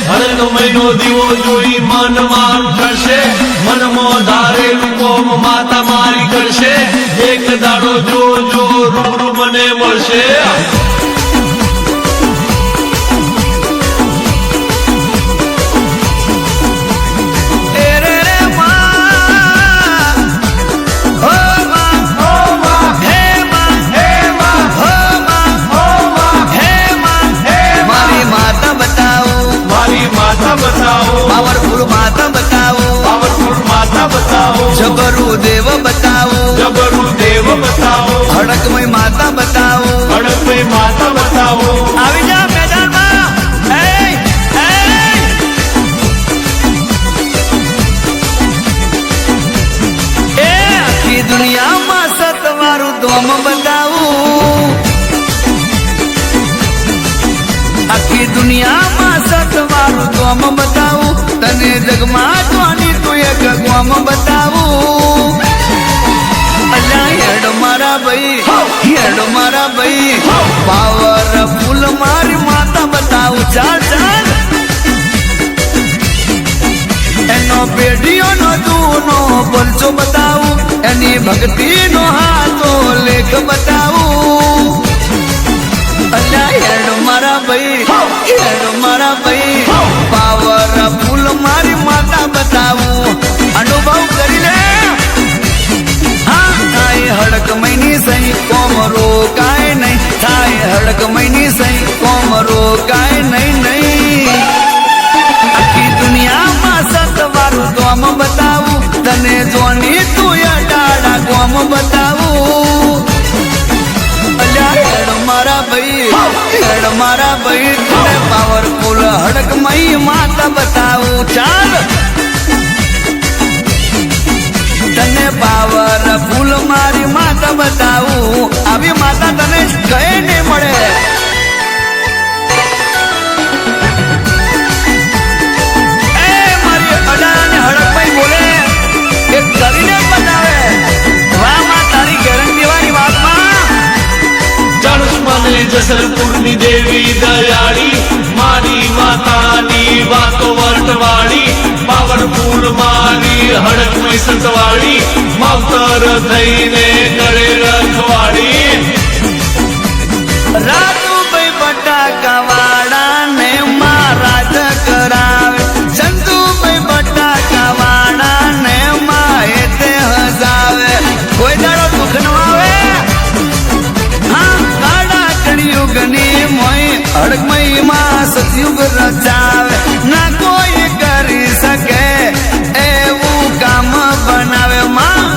હરક મહિનો દીવો જોઈ મન માર થશે મનમાં ધારેલું કોમ માતા મારી કરશે એક દાડો જો જો રૂબરૂ મને મળશે पावरफुल माता बताओ पावरफुल माता बताओ जबरू देव बताओ जबरू देव बताओ हड़कमय माता बताओ हड़कमय माता बताओ આવી જા મેદાનમાં એ આખી દુનિયામાં સતવારું ધોમ બતાવું આખી દુનિયામાં સતવારું ધોમ બતાવું તને જગમાં જોવાની તું એક ગોમ બતાવું અલ્યા હેડ મારા ભાઈ પાવર ફૂલ મારી માતા બતાવું ચાલ ચાલ એનો પેઢીઓનો દૂનો પરચો બતાવું એની ભક્તિનો હાથો લેખ બતાવું અલ્યા હેડ મારા ભાઈ પાવર ફૂલ મારી માતા બતાવું અનુભવ કરી લે હા થાય હડક મહિની સહી કોમ રોકાય નહીં થાય હડક મહિની સહી કોમ રોકાય નહીં આખી દુનિયામાં સતવારું ગોમ બતાવું તને જોની તું અડાડા ગોમ બતાવું મારા ભાઈ તને પાવરફુલ હડકમય માતા બતાવું ચાલ તને પાવરફુલ મારી માતા બતાવું આવી માતા તને કઈ નહીં મળે એ મારી અડાને હડકમય બોલે એ કરીને બતાવે વાહ માં તારી ગેરંટી વાળી વાતમાં જસરપુરની દેવી દયાળી મારી માતાની વાતો વર્ટવાળી પાવરફુલ મારી હડકમય સંતવાળી માવતર થઈને કરે રખવાળી રાજુભાઈ બટાકા વાળા ને મહારાજ કરાવે ચંદુભાઈ બટાકા વાળા ને માએ તે હજાવે કોઈ દાડો દુઃખ ન આવે યુગની મોય હડકમય માં સતયુગ રચાવે ના કોઈ કરી શકે એવું કામ બનાવે માં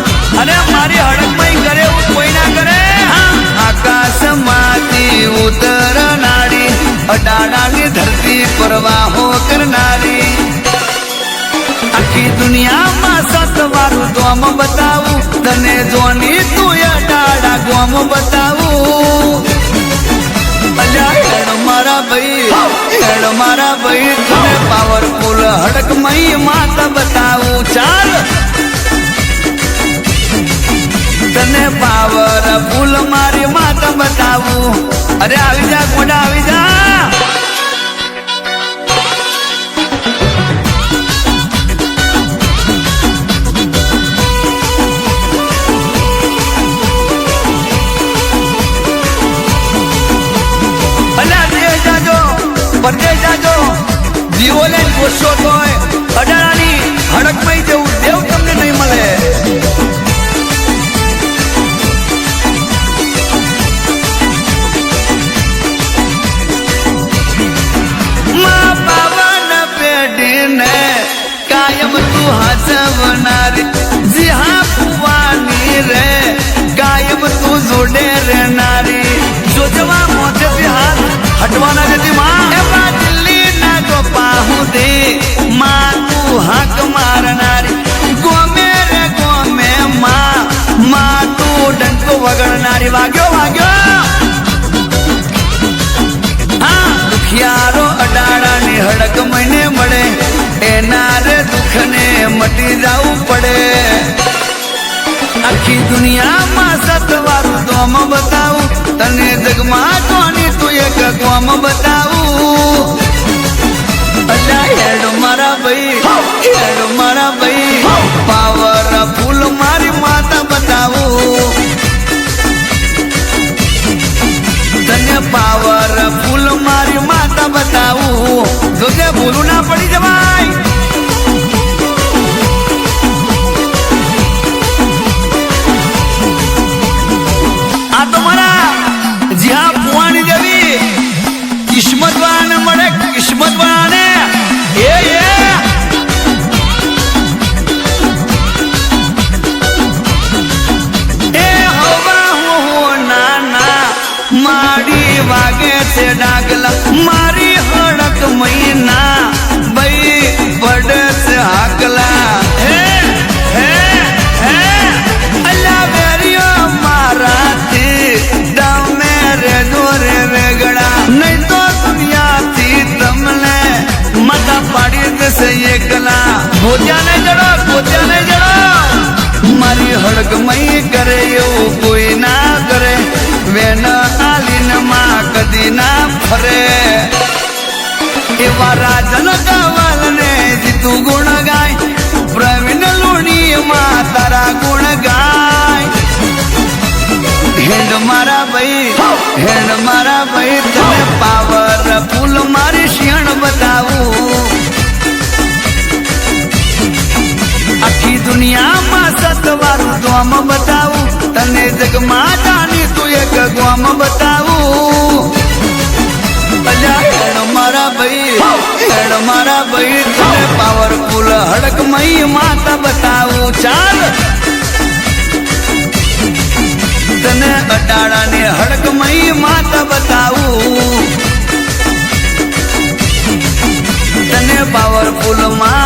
અરે મારી હડકમય કરે એવું કોઈ ના કરે આકાશમાંથી ઉતરનારી અડાડાની ધરતી પરવાહો કરનારી આખી દુનિયામાં સતવારું ધોમ બતાવું તને જોની તું અડાડા ગોમ બતાવું મારા ભાઈ તને પાવરફુલ હડકમય માતા બતાવું ચાલ તને પાવરફુલ મારી માતા બતાવું અરે આવી જા ગોડા આવી જા પરદેશ જાજો જીવો લઈને ગોસો તોય અડાડાની હડકમય જેવું દેવ તમને નહીં મળે માં પાવન પેઢીને કાયમ તું હાચવનારી જી હા ફુવાની રે કાયમ તું જોડે રહેનારી જોજવા મોઢેથી હાથ હટવાના જતી માં એમાં દિલ્હી ના તો પાહું દે માં તું હાક મારનારી ગોમે રે ગોમે માં તું ડંકો વગડનારી વાગ્યો દુઃખને મટી જવું પડે આખી દુનિયામાં સતવારું દોમ બતાવું તને જગમાં કોની તું એક ગોમ બતાવું અલા હેડ મારા ભાઈ પાવર ફૂલ મારી માતા બતાવું તને પાવર ફૂલ મારી માતા બતાવું જોજે ભૂલું ના પડી જવાય આ તો મારા જ્યાં પુવાણી જેવી કિસ્મત વાળાને મળે કિસ્મત વાળાને મારી વાગે છે ડાગલા મારી હડક મહિના ભાઈ પડે છે હાકલા અલ્લા વેરિયો મારાથી તમે રેજો રે વેગડા નહીં તો દુનિયાથી તમને માતા પાડી દેશે એકલા ગોત્યાને જડો મારી હડક મહી કરે એવું કોઈ ના કરે વેન આલીન માં કદી ના ફરે એવા રાજન કવલ ને જીતું ગુણ ગાય પ્રવીણ લુણી માં તારા ગુણ ગાય હેડ મારા ભાઈ તને પાવર ફૂલ મારી શિયણ બતાવું આખી દુનિયામાં સતવારું દોમ બતાવું તને જગમાં જાની તું એક ગોમ બતાવું અલ્યા હેડ મારા ભાઈ તને પાવરફુલ હડકમય માતા બતાવું ચાલ તને અટાળાને હડકમય માતા બતાવું તને પાવરફુલ માં